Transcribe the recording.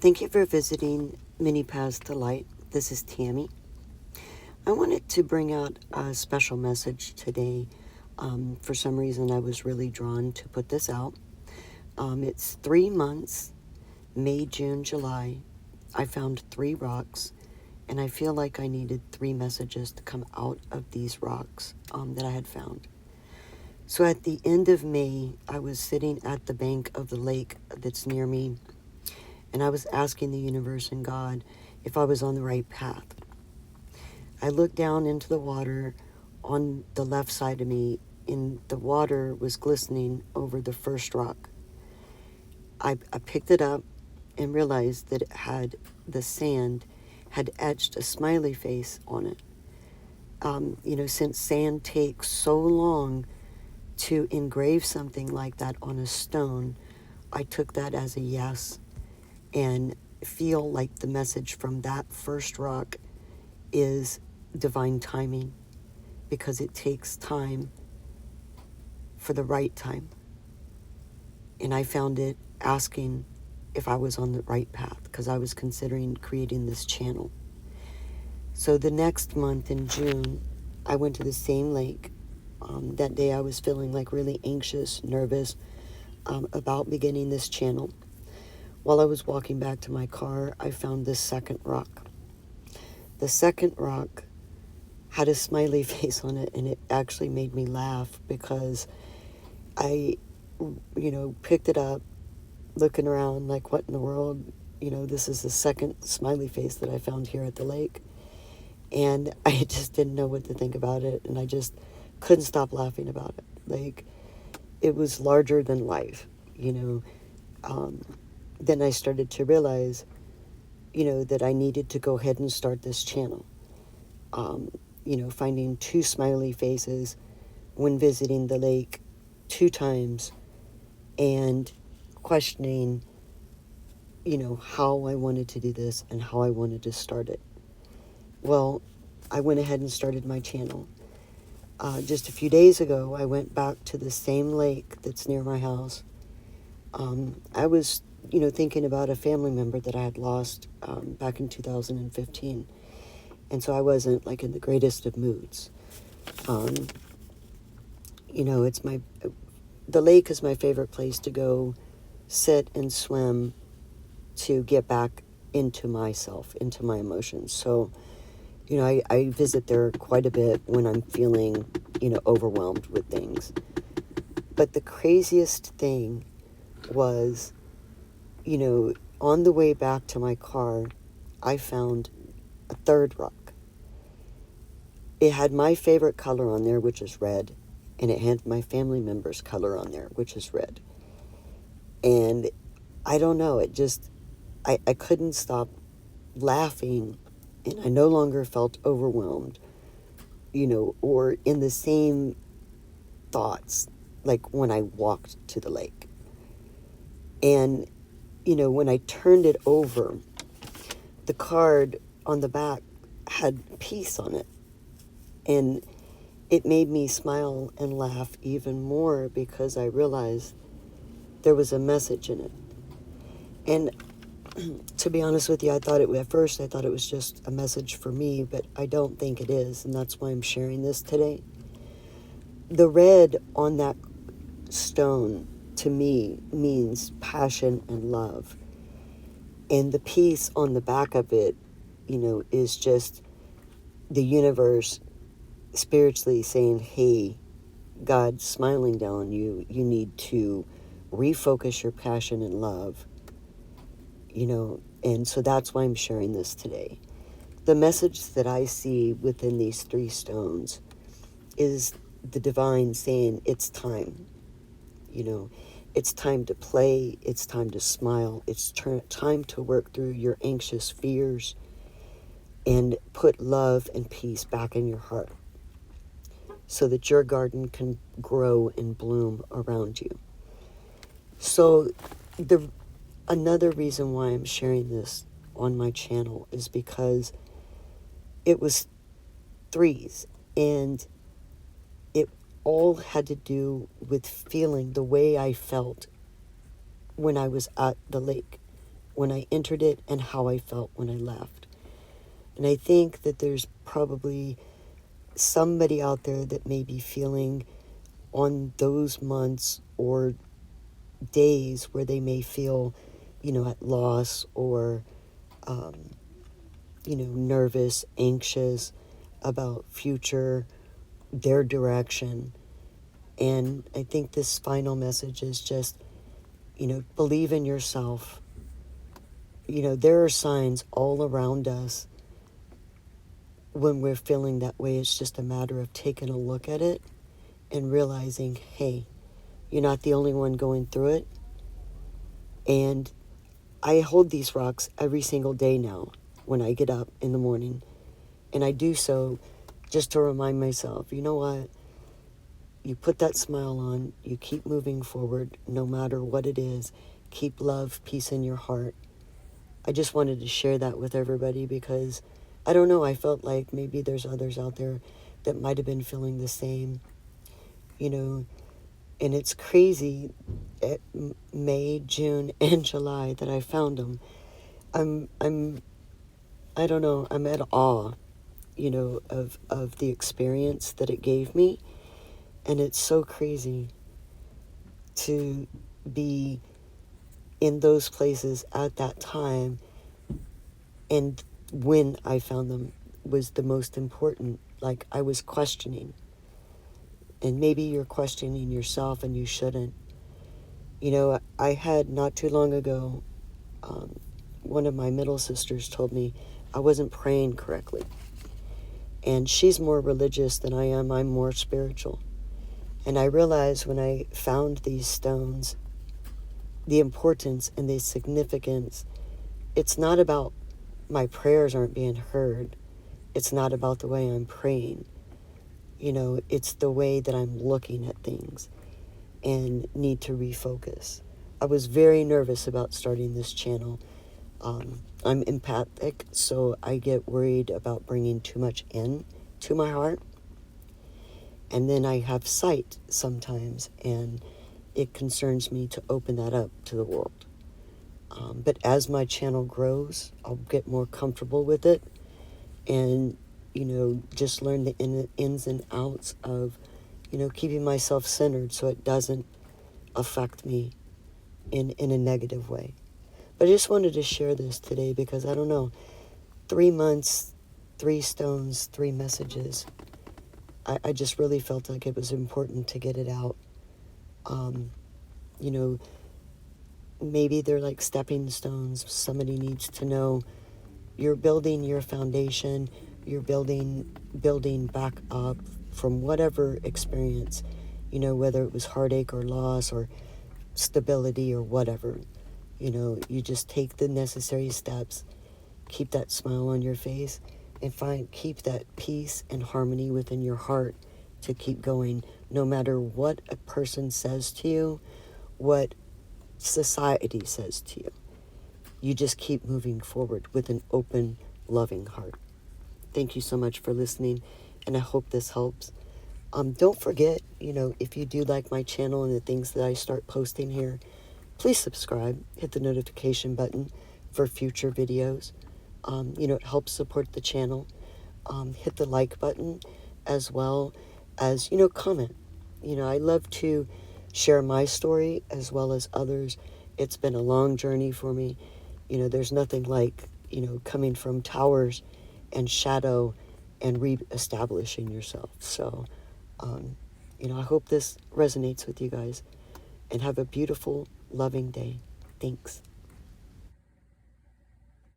Thank you for visiting Mini Paths to Light. This is Tammy. I wanted to bring out a special message today. For some reason, I was really drawn to put this out. It's 3 months, May, June, July. I found 3 rocks, and I feel like I needed 3 messages to come out of these rocks that I had found. So at the end of May, I was sitting at the bank of the lake that's near me, and I was asking the universe and God if I was on the right path. I looked down into the water on the left side of me, and the water was glistening over the first rock. I picked it up and realized that the sand had etched a smiley face on it. Since sand takes so long to engrave something like that on a stone, I took that as a yes and feel like the message from that first rock is divine timing, because it takes time for the right time. And I found it asking if I was on the right path, because I was considering creating this channel. So the next month in June, I went to the same lake. That day I was feeling like really anxious, nervous about beginning this channel. While I was walking back to my car, I found this second rock. The second rock had a smiley face on it, and it actually made me laugh because I, picked it up, looking around like, what in the world? This is the second smiley face that I found here at the lake. And I just didn't know what to think about it, and I just couldn't stop laughing about it. Like, it was larger than life, Then I started to realize, that I needed to go ahead and start this channel. Finding 2 smiley faces when visiting the lake 2 times and questioning, how I wanted to do this and how I wanted to start it. Well, I went ahead and started my channel. Just a few days ago, I went back to the same lake that's near my house. I was, thinking about a family member that I had lost back in 2015. And so I wasn't like in the greatest of moods. The lake is my favorite place to go sit and swim to get back into myself, into my emotions. So, I visit there quite a bit when I'm feeling, overwhelmed with things. But the craziest thing was, on the way back to my car, I found a third rock. It had my favorite color on there, which is red, and it had my family member's color on there, which is red. And I don't know, I couldn't stop laughing, and I no longer felt overwhelmed, or in the same thoughts like when I walked to the lake. And, when I turned it over, the card on the back had peace on it. And it made me smile and laugh even more because I realized there was a message in it. And to be honest with you, at first I thought it was just a message for me, but I don't think it is, and that's why I'm sharing this today. The red on that stone, to me, means passion and love. And the piece on the back of it, is just the universe spiritually saying, hey, God's smiling down on you. You need to refocus your passion and love, and so that's why I'm sharing this today. The message that I see within these 3 stones is the divine saying it's time. It's time to play, it's time to smile, it's time to work through your anxious fears and put love and peace back in your heart so that your garden can grow and bloom around you. So another reason why I'm sharing this on my channel is because it was 3s, and it all had to do with feeling the way I felt when I was at the lake, when I entered it and how I felt when I left. And I think that there's probably somebody out there that may be feeling on those months or days where they may feel, at loss or, nervous, anxious about future, their direction. And I think this final message is just, believe in yourself. There are signs all around us when we're feeling that way. It's just a matter of taking a look at it and realizing, hey, you're not the only one going through it. And I hold these rocks every single day now when I get up in the morning. And I do so just to remind myself, you know what? You put that smile on, you keep moving forward no matter what it is. Keep love, peace in your heart. I just wanted to share that with everybody because, I don't know, I felt like maybe there's others out there that might have been feeling the same, and it's crazy at May, June, and July that I found them. I don't know, I'm at awe, of the experience that it gave me. And it's so crazy to be in those places at that time. And when I found them was the most important. Like, I was questioning. And maybe you're questioning yourself and you shouldn't. I had not too long ago, one of my middle sisters told me I wasn't praying correctly. And she's more religious than I am. I'm more spiritual. And I realized when I found these stones, the importance and the significance. It's not about my prayers aren't being heard. It's not about the way I'm praying. It's the way that I'm looking at things and need to refocus. I was very nervous about starting this channel. I'm empathic, so I get worried about bringing too much in to my heart. And then I have sight sometimes, and it concerns me to open that up to the world. But as my channel grows, I'll get more comfortable with it and, just learn the ins and outs of, keeping myself centered so it doesn't affect me in a negative way. But I just wanted to share this today because, I don't know, 3 months, 3 stones, 3 messages. I just really felt like it was important to get it out. Maybe they're like stepping stones. Somebody needs to know you're building your foundation. You're building back up from whatever experience, whether it was heartache or loss or stability or whatever. You just take the necessary steps, keep that smile on your face, and keep that peace and harmony within your heart to keep going, no matter what a person says to you, what society says to you. You just keep moving forward with an open, loving heart. Thank you so much for listening, and I hope this helps. Don't forget, if you do like my channel and the things that I start posting here, please subscribe, hit the notification button for future videos. It helps support the channel. Hit the like button as well as, comment. I love to share my story as well as others. It's been a long journey for me. There's nothing like, coming from towers and shadow and re-establishing yourself. So, I hope this resonates with you guys, and have a beautiful, loving day. Thanks.